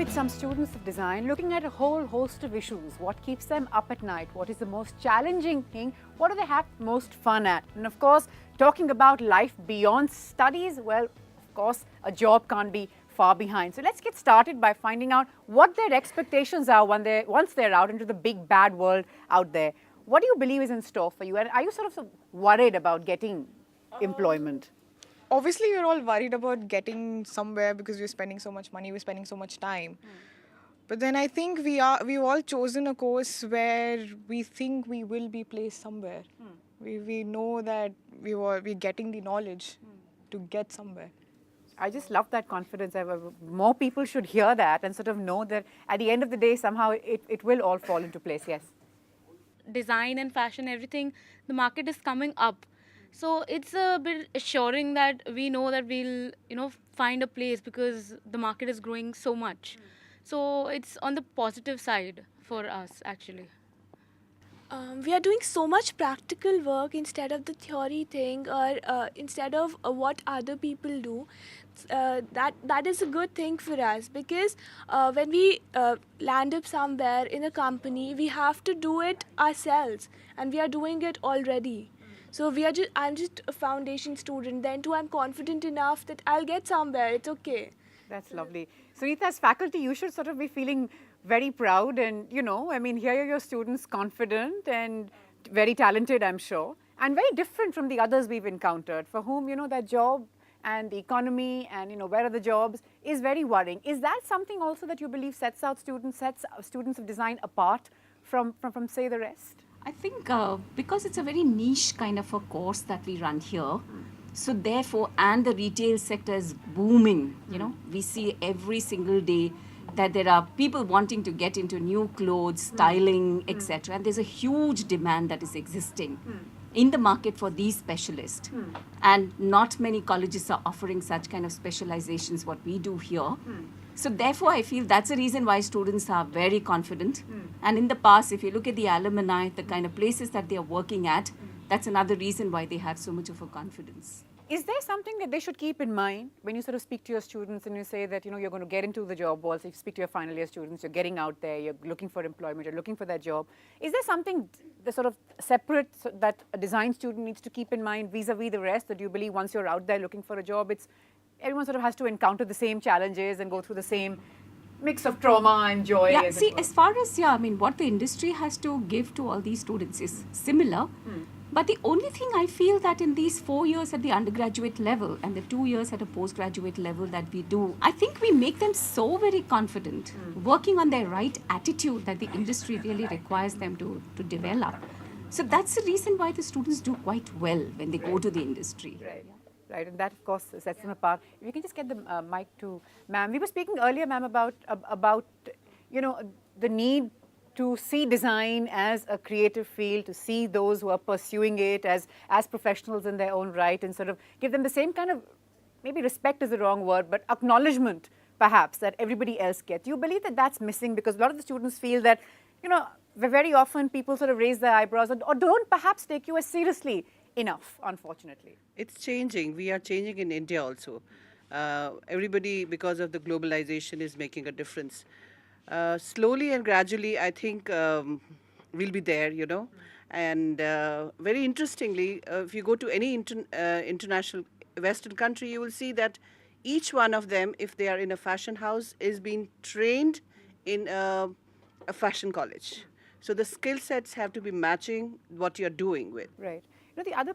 meet some students of design looking at a whole host of issues. What keeps them up at night? What is the most challenging thing? What do they have most fun at? And of course, talking about life beyond studies, well, of course, a job can't be far behind. So let's get started by finding out what their expectations are once they're out into the big bad world out there. What do you believe is in store for you? And are you sort of worried about getting employment? Obviously, we're all worried about getting somewhere because we're spending so much money, we're spending so much time. But then I think we've all chosen a course where we think we will be placed somewhere. We know that we're getting the knowledge to get somewhere. I just love that confidence. More people should hear that and sort of know that at the end of the day, somehow it will all fall into place. Yes. Design and fashion, everything, the market is coming up. So it's a bit assuring that we know that we'll, find a place because the market is growing so much. So it's on the positive side for us, actually. We are doing so much practical work instead of the theory thing, or instead of what other people do. That is a good thing for us, because when we land up somewhere in a company, we have to do it ourselves, and we are doing it already. So I'm just a foundation student. Then too, I'm confident enough that I'll get somewhere. It's okay. That's lovely. Sunita, as faculty, you should sort of be feeling very proud, and here are your students, confident and very talented, I'm sure, and very different from the others we've encountered, for whom, that job and the economy and, where are the jobs is very worrying. Is that something also that you believe sets students of design apart from say, the rest? I think because it's a very niche kind of a course that we run here, so therefore, and the retail sector is booming, we see every single day that there are people wanting to get into new clothes, styling, etc. And there's a huge demand that is existing in the market for these specialists. And not many colleges are offering such kind of specializations, what we do here. So therefore, I feel that's the reason why students are very confident. And in the past, if you look at the alumni, the kind of places that they are working at, that's another reason why they have so much of a confidence. Is there something that they should keep in mind when you sort of speak to your students and you say that, you're going to get into the job world, so you speak to your final year students, you're getting out there, you're looking for employment, you're looking for that job. Is there something the sort of separate that a design student needs to keep in mind vis-a-vis the rest? Or do you believe once you're out there looking for a job, everyone sort of has to encounter the same challenges and go through the same mix of trauma and joy? Yeah, see, as far as, what the industry has to give to all these students is similar. But the only thing I feel that in these 4 years at the undergraduate level and the 2 years at a postgraduate level that we do, I think we make them so very confident, working on their right attitude that the industry really requires them to develop. So that's the reason why the students do quite well when they go to the industry. Right, and that of course sets them apart. If you can just get the mic to ma'am. We were speaking earlier, ma'am, about the need to see design as a creative field, to see those who are pursuing it as professionals in their own right, and sort of give them the same kind of, maybe respect is the wrong word, but acknowledgement perhaps that everybody else gets. Do you believe that that's missing? Because a lot of the students feel that, very often people sort of raise their eyebrows or don't perhaps take you as seriously enough, unfortunately. It's changing. We are changing in India also. Everybody, because of the globalization, is making a difference. Slowly and gradually, I think we'll be there, And very interestingly, if you go to any international Western country, you will see that each one of them, if they are in a fashion house, is being trained in a fashion college. So the skill sets have to be matching what you're doing with. Right. The other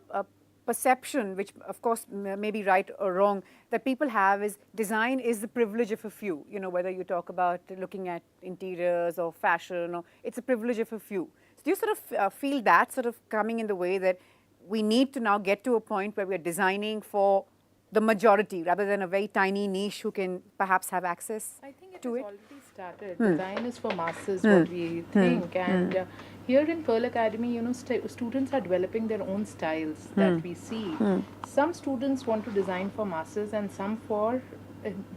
perception, which of course may be right or wrong, that people have is design is the privilege of a few. Whether you talk about looking at interiors or fashion, or it's a privilege of a few. So do you sort of feel that sort of coming in the way that we need to now get to a point where we're designing for the majority rather than a very tiny niche who can perhaps have access to it? I think it has already started. Design is for masses, what we think. And here in Pearl Academy, students are developing their own styles that we see. Some students want to design for masses and some for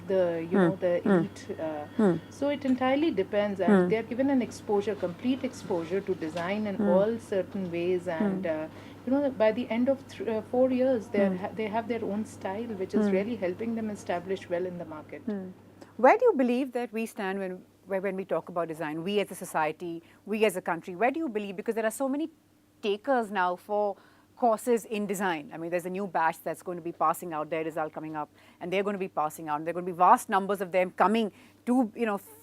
the elite. So it entirely depends, and they are given an complete exposure to design in all certain ways, and by the end of 4 years, they have their own style, which is really helping them establish well in the market. Where do you believe that we stand when we talk about design? We as a society, we as a country, where do you believe? Because there are so many takers now for courses in design. I mean, there's a new batch that's going to be passing out, their result coming up, and they're going to be passing out. And there are going to be vast numbers of them coming to,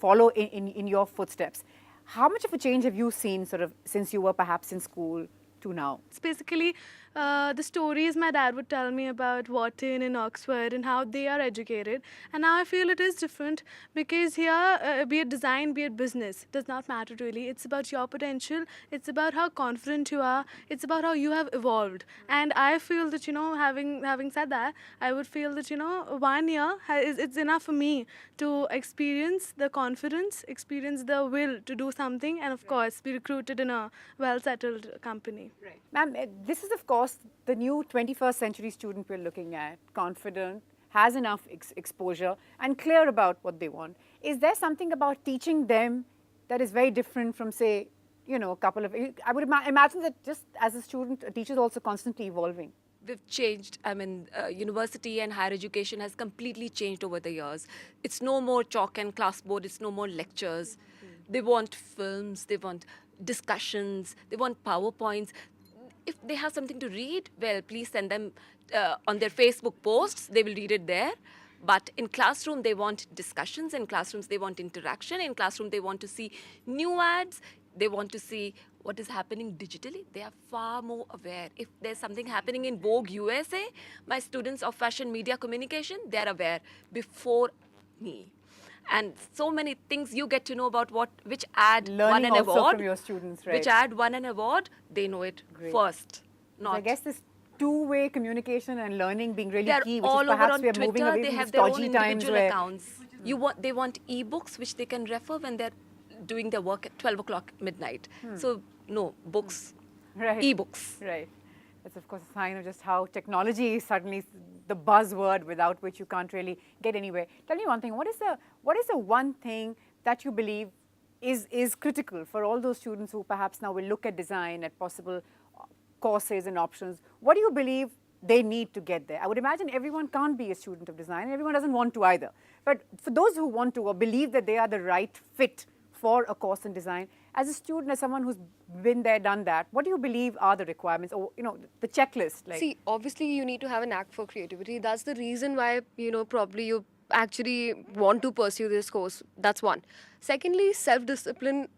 follow in your footsteps. How much of a change have you seen sort of since you were perhaps in school to now? It's basically the stories my dad would tell me about Wharton and Oxford and how they are educated. And now I feel it is different because here, be it design, be it business, does not matter really. It's about your potential. It's about how confident you are. It's about how you have evolved. And I feel that, having said that, I would feel that, 1 year it's enough for me to experience the confidence, experience the will to do something, and of course, be recruited in a well-settled company. Right. Ma'am, this is of course the new 21st century student we're looking at, confident, has enough exposure and clear about what they want. Is there something about teaching them that is very different from, say, a couple of, I would imagine that just as a student, a teacher is also constantly evolving. We've changed. I mean, university and higher education has completely changed over the years. It's no more chalk and classboard. It's no more lectures. They want films. They want discussions. They want PowerPoints. If they have something to read, well, please send them on their Facebook posts. They will read it there. But in classroom, they want discussions. In classrooms, they want interaction. In classroom, they want to see new ads. They want to see what is happening digitally. They are far more aware. If there's something happening in Vogue USA, my students of fashion media communication, they're aware before me. And so many things you get to know about which ad won an award. From your students, right? Which ad won an award, they know it first. I guess this two-way communication and learning being really They're key, which all is perhaps over on we are moving Twitter. away They from have these their own dodgy times individual where accounts. They want e-books which they can refer when they're doing their work at 12 o'clock midnight. So no, books, e-books. Right. That's of course a sign of just how technology is suddenly the buzzword without which you can't really get anywhere. Tell me one thing, what is the one thing that you believe is critical for all those students who perhaps now will look at design, at possible courses and options? What do you believe they need to get there? I would imagine everyone can't be a student of design, and everyone doesn't want to either. But for those who want to or believe that they are the right fit for a course in design, as a student, as someone who's been there, done that, what do you believe are the requirements or, the checklist? Like? See, obviously you need to have a knack for creativity. That's the reason why, probably you actually want to pursue this course. That's one. Secondly, self-discipline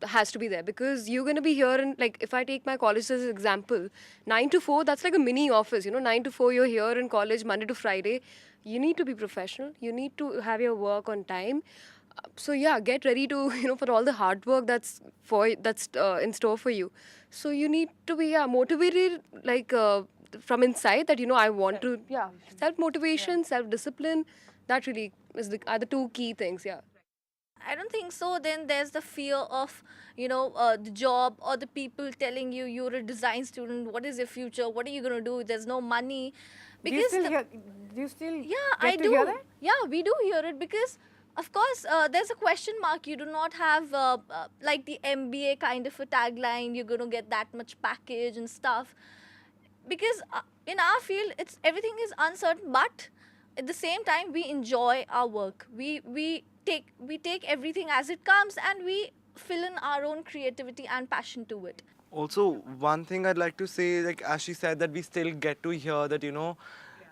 has to be there because you're going to be here and like if I take my college as an example, 9 to 4, that's like a mini office, 9 to 4 you're here in college Monday to Friday. You need to be professional. You need to have your work on time. So yeah, get ready to for all the hard work that's in store for you. So you need to be motivated like from inside that I want to self-motivation, self-discipline. That really are the two key things. Yeah. I don't think so. Then there's the fear of, the job or the people telling you you're a design student. What is your future? What are you going to do? There's no money. Because do you still I do. hear that? Yeah, we do hear it because, of course, there's a question mark. You do not have like the MBA kind of a tagline. You're going to get that much package and stuff. Because in our field, everything is uncertain. But at the same time, we enjoy our work. We take everything as it comes and we fill in our own creativity and passion to it. Also, one thing I'd like to say, like as she said, that we still get to hear that,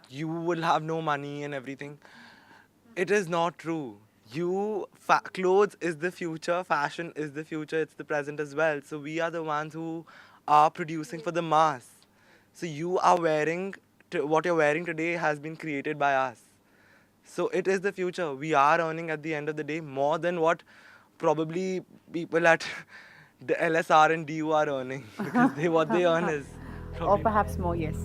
you will have no money and everything. It is not true. Clothes is the future, fashion is the future, it's the present as well. So we are the ones who are producing for the mass. So you are what you're wearing today has been created by us. So it is the future. We are earning at the end of the day more than what probably people at the LSR and DU are earning because what they earn is or perhaps more, yes.